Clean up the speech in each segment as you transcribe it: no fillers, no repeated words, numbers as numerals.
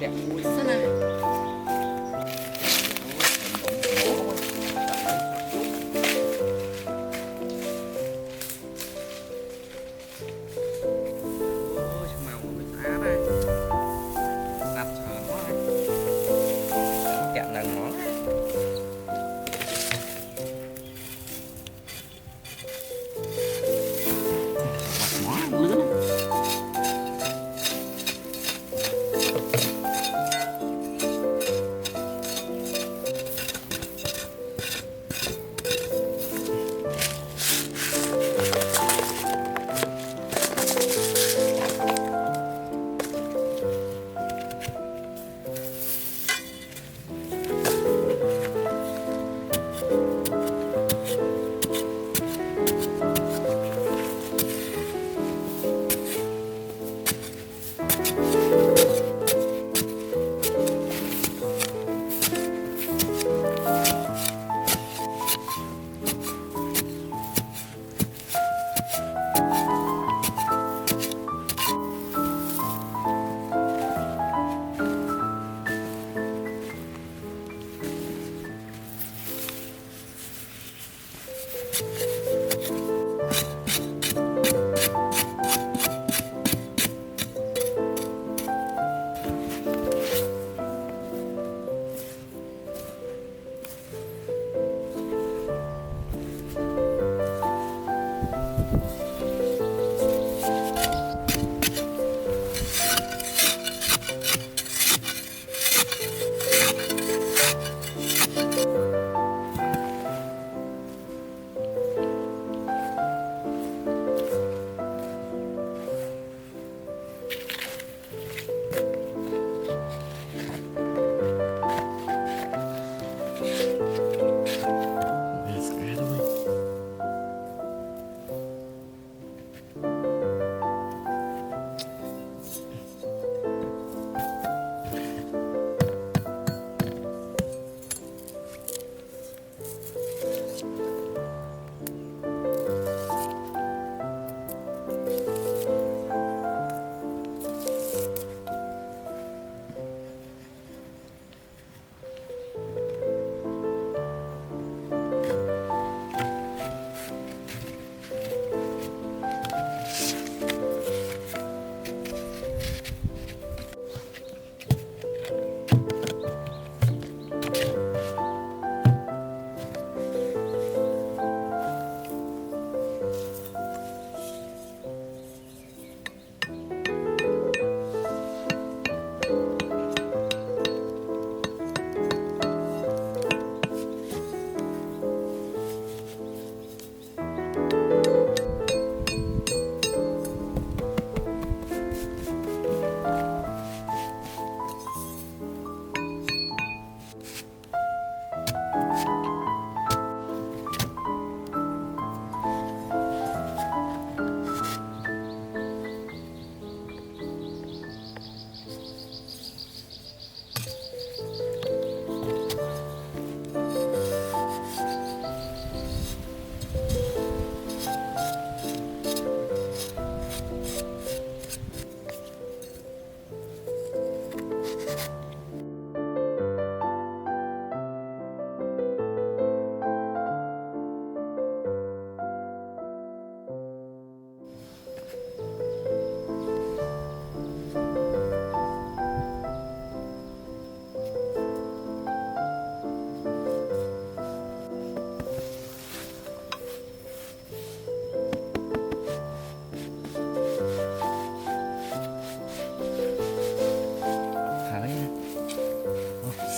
kẹo muối rất này. Màu của mình á đây. Sạch sờn quá này. Kẹo là ngon.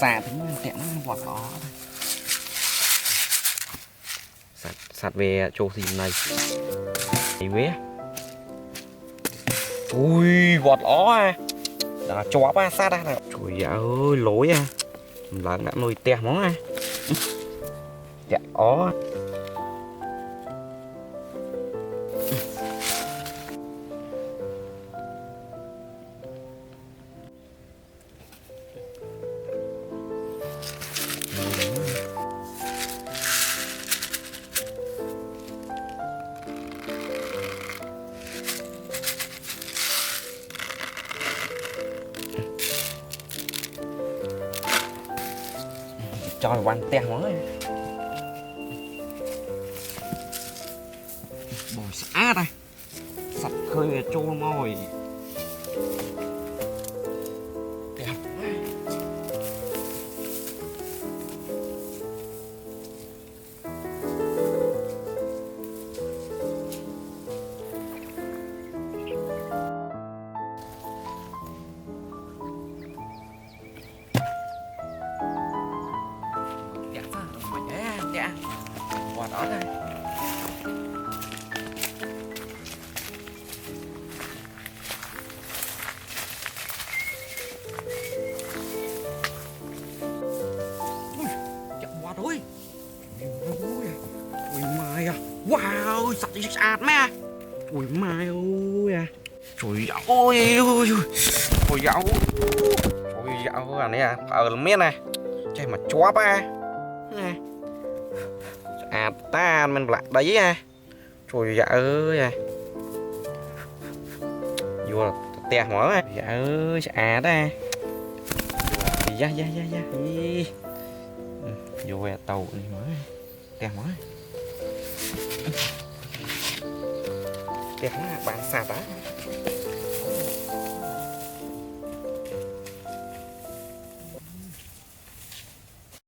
Xả tính tẹo nó vọt đó sạt về chỗ gì này vé ui vọt ó à đã chó ba sát đây nào trời ơi lối à là đã nuôi tẹo món à tẹo ó Trời quanh tè món ấy. Bồi xã đây. Sạch khơi trôi mồi. Đẹp quá. Đẹp quá, mày nhé, đẹp. Qua đó đây. Ui, ui mai à, wow, sạch sạch mẹ, ui mai ơi à, trời ơi, ôi dạo, ôi dạo à này à, ở miếng này, chơi mà chóp à, à ta mình lại đấy à, trời dạ ơi à, vô tè mở à, dạ ơi à đó à, dạ vô tàu này mở tè mở. Đẹp quá, bạn sạch á.